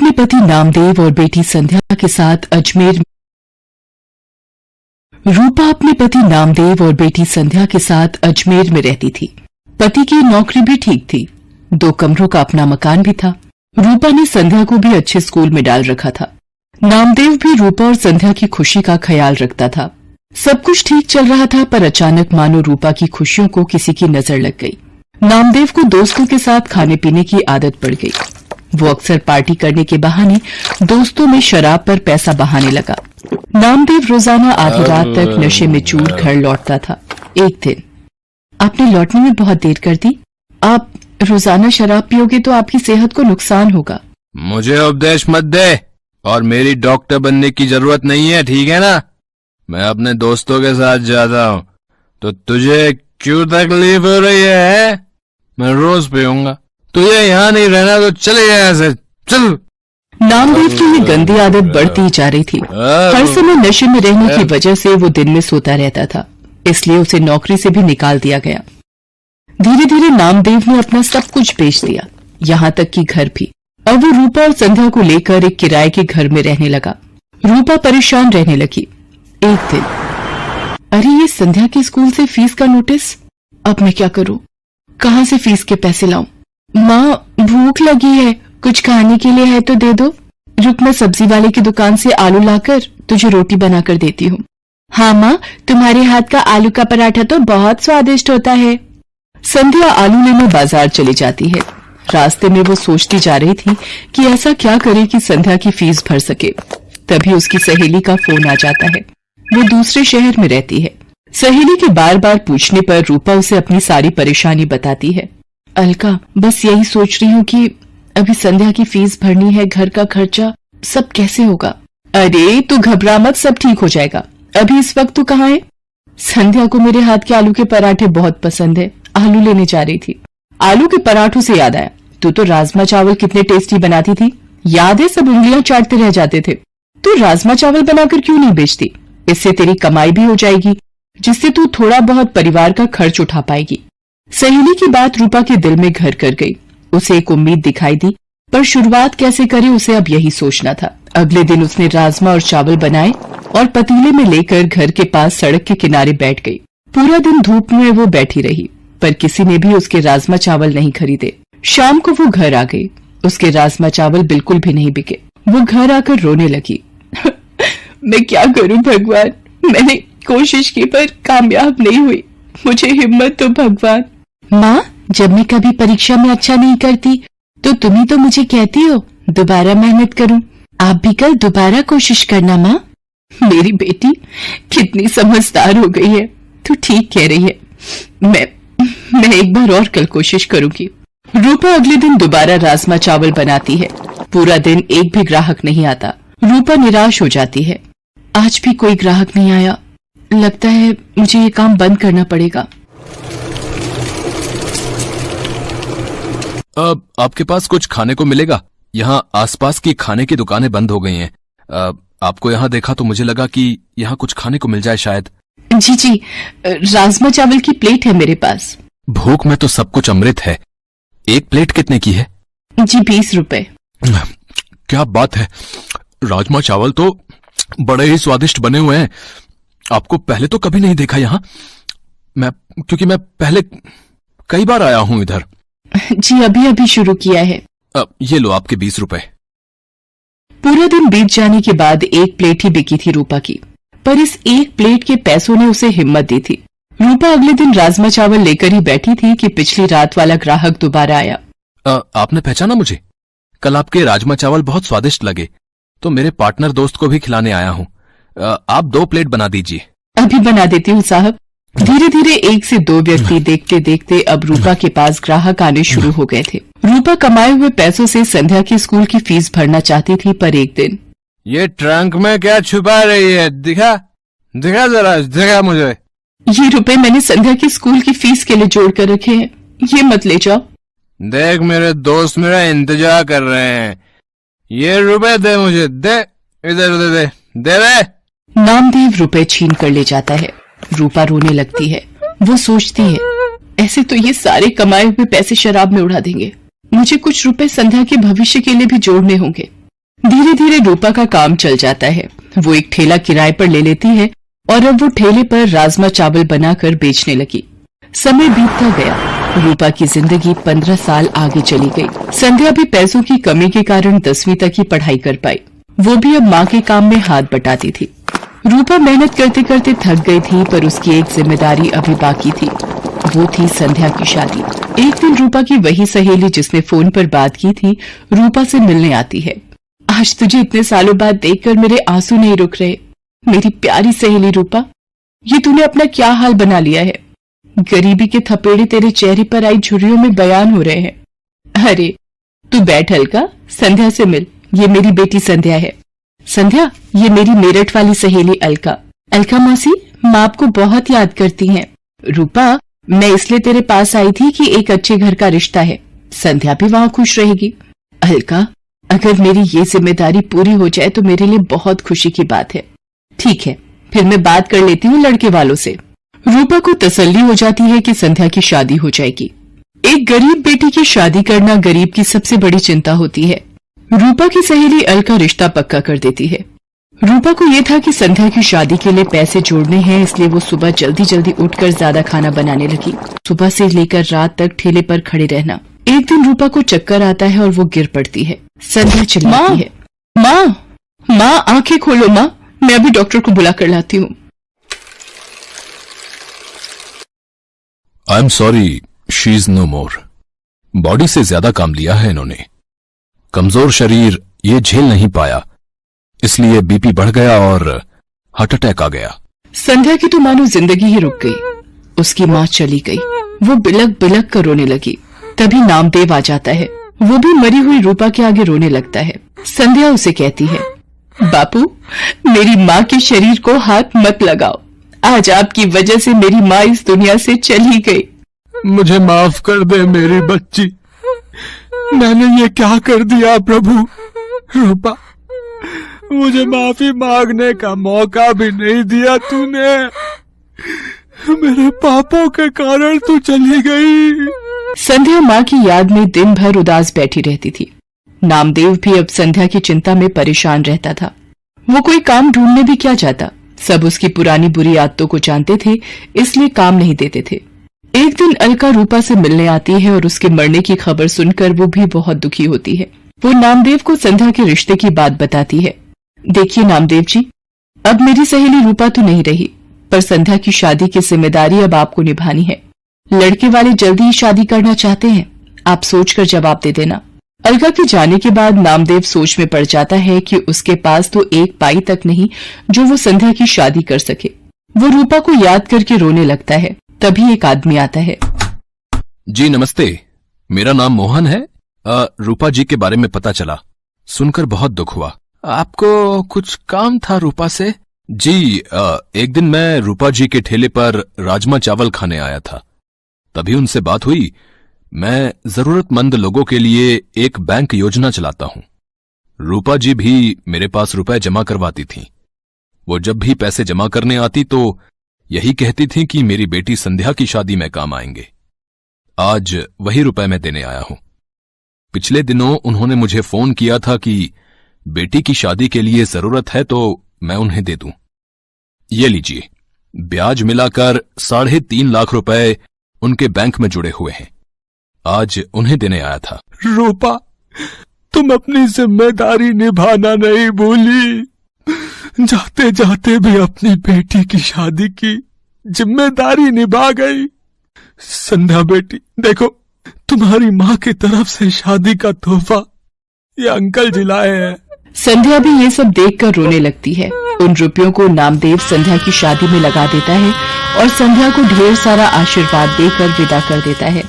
अपने पति नामदेव और बेटी संध्या के साथ अजमेर में रहती थी। पति की नौकरी भी ठीक थी, 2 कमरों का अपना मकान भी था। रूपा ने संध्या को भी अच्छे स्कूल में डाल रखा था। नामदेव भी रूपा और संध्या की खुशी का ख्याल रखता था। सब कुछ ठीक चल रहा था, पर अचानक मानो रूपा की खुशियों को किसी की नजर लग गई। नामदेव को दोस्तों के साथ खाने पीने की आदत पड़ गई। वो अक्सर पार्टी करने के बहाने दोस्तों में शराब पर पैसा बहाने लगा। नामदेव रोजाना आधी रात तक नशे में चूर घर लौटता था। एक दिन, आपने लौटने में बहुत देर कर दी। आप रोजाना शराब पियोगे तो आपकी सेहत को नुकसान होगा। मुझे उपदेश मत दे, और मेरी डॉक्टर बनने की जरूरत नहीं है, ठीक है ना? मैं अपने दोस्तों के साथ जाता हूँ, तो तुझे क्यों तकलीफ हो रही है? मैं रोज पीऊंगा। तुझे यहाँ नहीं रहना तो चले जाए ऐसे, चल। नामदेव की ये गंदी आदत बढ़ती जा रही थी। हर समय नशे में रहने की वजह से वो दिन में सोता रहता था, इसलिए उसे नौकरी से भी निकाल दिया गया। धीरे धीरे नामदेव ने अपना सब कुछ बेच दिया, यहाँ तक कि घर भी। अब वो रूपा और संध्या को लेकर एक किराए के घर में रहने लगा। रूपा परेशान रहने लगी। एक दिन, अरे ये संध्या के स्कूल से फीस का नोटिस। अब मैं क्या करूं? कहाँ से फीस के पैसे लाऊं? माँ, भूख लगी है, कुछ खाने के लिए है तो दे दो। रुक, मैं सब्जी वाले की दुकान से आलू लाकर तुझे रोटी बनाकर देती हूँ। हाँ माँ, तुम्हारे हाथ का आलू का पराठा तो बहुत स्वादिष्ट होता है। संध्या आलू लेने बाजार चली जाती है। रास्ते में वो सोचती जा रही थी कि ऐसा क्या करे कि संध्या की फीस भर सके। तभी उसकी सहेली का फोन आ जाता है। वो दूसरे शहर में रहती है। सहेली के बार बार पूछने पर रूपा उसे अपनी सारी परेशानी बताती है। अलका, बस यही सोच रही हूँ कि अभी संध्या की फीस भरनी है, घर का खर्चा, सब कैसे होगा? अरे तू घबरा मत, सब ठीक हो जाएगा। अभी इस वक्त तू कहाँ है? संध्या को मेरे हाथ के आलू के पराठे बहुत पसंद है, आलू लेने जा रही थी। आलू के पराठों से याद आया, तू तो राजमा चावल कितने टेस्टी बनाती थी, याद है? सब उंगलियां चाटते रह जाते थे। तू राजमा चावल बनाकर क्यों नहीं बेचती? इससे तेरी कमाई भी हो जाएगी, जिससे तू थोड़ा बहुत परिवार का खर्च उठा पाएगी। सहेली की बात रूपा के दिल में घर कर गई। उसे एक उम्मीद दिखाई दी, पर शुरुआत कैसे करे उसे अब यही सोचना था। अगले दिन उसने राजमा और चावल बनाए और पतीले में लेकर घर के पास सड़क के किनारे बैठ गई। पूरा दिन धूप में वो बैठी रही, पर किसी ने भी उसके राजमा चावल नहीं खरीदे। शाम को वो घर आ गई। उसके राजमा चावल बिल्कुल भी नहीं बिके। वो घर आकर रोने लगी। मैं क्या करूं भगवान, मैंने कोशिश की पर कामयाब नहीं हुई, मुझे हिम्मत दो भगवान। माँ, जब मैं कभी परीक्षा में अच्छा नहीं करती तो तुम ही तो मुझे कहती हो दोबारा मेहनत करूं। आप भी कल दोबारा कोशिश करना माँ। मेरी बेटी कितनी समझदार हो गई है, तू ठीक कह रही है। मैं एक बार और कल कोशिश करूंगी। रूपा अगले दिन दोबारा राजमा चावल बनाती है। पूरा दिन एक भी ग्राहक नहीं आता। रूपा निराश हो जाती है। आज भी कोई ग्राहक नहीं आया, लगता है मुझे ये काम बंद करना पड़ेगा। अब आपके पास कुछ खाने को मिलेगा? यहाँ आसपास की खाने की दुकानें बंद हो गई हैं। आपको यहाँ देखा तो मुझे लगा कि यहाँ कुछ खाने को मिल जाए शायद। जी, राजमा चावल की प्लेट है मेरे पास। भूख में तो सब कुछ अमृत है। एक प्लेट कितने की है? जी 20 रुपए। क्या बात है, राजमा चावल तो बड़े ही स्वादिष्ट बने हुए हैं। आपको पहले तो कभी नहीं देखा यहाँ, क्योंकि मैं पहले कई बार आया हूँ इधर। जी अभी शुरू किया है। ये लो आपके 20 रुपए। पूरा दिन बीत जाने के बाद एक प्लेट ही बिकी थी रूपा की, पर इस एक प्लेट के पैसों ने उसे हिम्मत दी थी। रूपा अगले दिन राजमा चावल लेकर ही बैठी थी कि पिछली रात वाला ग्राहक दोबारा आया। आपने पहचाना मुझे? कल आपके राजमा चावल बहुत स्वादिष्ट लगे, तो मेरे पार्टनर दोस्त को भी खिलाने आया हूँ। आप 2 प्लेट बना दीजिए। अभी बना देती हूँ साहब। धीरे धीरे 1 से 2 व्यक्ति देखते देखते अब रूपा के पास ग्राहक आने शुरू हो गए थे। रूपा कमाए हुए पैसों से संध्या की स्कूल की फीस भरना चाहती थी, पर एक दिन, ये ट्रंक में क्या छुपा रही है? दिखा जरा, दिखा मुझे। ये रुपए मैंने संध्या की स्कूल की फीस के लिए जोड़ कर रखे हैं, ये मत ले जाओ। देख, मेरे दोस्त मेरा इंतजार कर रहे हैं। ये रुपए दे मुझे, दे, इधर दे। नामदेव रुपए छीन कर ले जाता है। रूपा रोने लगती है। वो सोचती है, ऐसे तो ये सारे कमाए हुए पैसे शराब में उड़ा देंगे, मुझे कुछ रुपए संध्या के भविष्य के लिए भी जोड़ने होंगे। धीरे धीरे रूपा का काम चल जाता है। वो एक ठेला किराए पर ले लेती है और अब वो ठेले पर राजमा चावल बनाकर बेचने लगी। समय बीतता गया। रूपा की जिंदगी 15 साल आगे चली गई। संध्या भी पैसों की कमी के कारण 10वीं तक ही पढ़ाई कर पाई। वो भी अब माँ के काम में हाथ बटाती थी। रूपा मेहनत करते करते थक गई थी, पर उसकी एक जिम्मेदारी अभी बाकी थी। वो थी संध्या की शादी। एक दिन रूपा की वही सहेली जिसने फोन पर बात की थी, रूपा से मिलने आती है। आज तुझे इतने सालों बाद देखकर मेरे आंसू नहीं रुक रहे। मेरी प्यारी सहेली रूपा, ये तूने अपना क्या हाल बना लिया है। गरीबी के थपेड़े तेरे चेहरे पर आई झुर्रियों में बयान हो रहे हैं। अरे तू बैठ अलका, संध्या से मिल। ये मेरी बेटी संध्या है। संध्या, ये मेरी मेरठ वाली सहेली अलका। अलका मौसी, माँ आपको बहुत याद करती हैं। रूपा, मैं इसलिए तेरे पास आई थी कि एक अच्छे घर का रिश्ता है। संध्या भी वहाँ खुश रहेगी। अलका, अगर मेरी ये जिम्मेदारी पूरी हो जाए तो मेरे लिए बहुत खुशी की बात है। ठीक है, फिर मैं बात कर लेती हूँ लड़के वालों से। रूपा को तसल्ली हो जाती है कि संध्या की शादी हो जाएगी। एक गरीब बेटी की शादी करना गरीब की सबसे बड़ी चिंता होती है। रूपा की सहेली अलका रिश्ता पक्का कर देती है। रूपा को यह था कि संध्या की शादी के लिए पैसे जोड़ने हैं, इसलिए वो सुबह जल्दी जल्दी उठकर ज्यादा खाना बनाने लगी। सुबह से लेकर रात तक ठेले पर खड़े रहना। एक दिन रूपा को चक्कर आता है और वो गिर पड़ती है। संध्या चिल्लाती है, माँ आंखें खोलो माँ, मैं अभी डॉक्टर को बुला कर लाती हूँ। I am sorry, she is no more. Body से ज्यादा काम लिया है इन्होंने। कमजोर शरीर ये झेल नहीं पाया, इसलिए बीपी बढ़ गया और हार्ट अटैक आ गया। संध्या की तो मानो जिंदगी ही रुक गई। उसकी माँ चली गई। वो बिलक बिलक कर रोने लगी। तभी नामदेव आ जाता है। वो भी मरी हुई रूपा के आगे रोने लगता है। संध्या उसे कहती है, बापू, मेरी माँ के शरीर को हाथ मत लगाओ। आज आपकी वजह से मेरी माँ इस दुनिया से चली गई। मुझे माफ कर दे मेरी बच्ची, मैंने ये क्या कर दिया प्रभु। रूपा, मुझे माफी मांगने का मौका भी नहीं दिया तूने। मेरे पापों के कारण तू चली गई। संध्या माँ की याद में दिन भर उदास बैठी रहती थी। नामदेव भी अब संध्या की चिंता में परेशान रहता था। वो कोई काम ढूंढने भी क्या जाता। सब उसकी पुरानी बुरी आदतों को जानते थे, इसलिए काम नहीं देते थे। एक दिन अलका रूपा से मिलने आती है और उसके मरने की खबर सुनकर वो भी बहुत दुखी होती है। वो नामदेव को संध्या के रिश्ते की बात बताती है। देखिए नामदेव जी, अब मेरी सहेली रूपा तो नहीं रही, पर संध्या की शादी की जिम्मेदारी अब आपको निभानी है। लड़के वाले जल्दी ही शादी करना चाहते हैं, आप सोचकर जवाब दे देना। अलका के जाने के बाद नामदेव सोच में पड़ जाता है कि उसके पास तो एक पाई तक नहीं जो वो संध्या की शादी कर सके। वो रूपा को याद करके रोने लगता है। तभी एक आदमी आता है। जी नमस्ते, मेरा नाम मोहन है। रूपा जी के बारे में पता चला, सुनकर बहुत दुख हुआ। आपको कुछ काम था रूपा से? जी, एक दिन मैं रूपा जी के ठेले पर राजमा चावल खाने आया था, तभी उनसे बात हुई। मैं जरूरतमंद लोगों के लिए एक बैंक योजना चलाता हूं। रूपा जी भी मेरे पास रुपए जमा करवाती थीं। वो जब भी पैसे जमा करने आती तो यही कहती थी कि मेरी बेटी संध्या की शादी में काम आएंगे। आज वही रुपए मैं देने आया हूं। पिछले दिनों उन्होंने मुझे फोन किया था कि बेटी की शादी के लिए जरूरत है तो मैं उन्हें दे दूं। ये लीजिए, ब्याज मिलाकर 3.5 लाख रुपए उनके बैंक में जुड़े हुए हैं। आज उन्हें देने आया था। रूपा, तुम अपनी जिम्मेदारी निभाना नहीं भूली। जाते जाते भी अपनी बेटी की शादी की जिम्मेदारी निभा गई। संध्या बेटी, देखो, तुम्हारी माँ की तरफ से शादी का तोहफा ये अंकल जी लाए हैं। संध्या भी ये सब देखकर रोने लगती है। उन रुपयों को नामदेव संध्या की शादी में लगा देता है और संध्या को ढेर सारा आशीर्वाद देकर विदा कर देता है।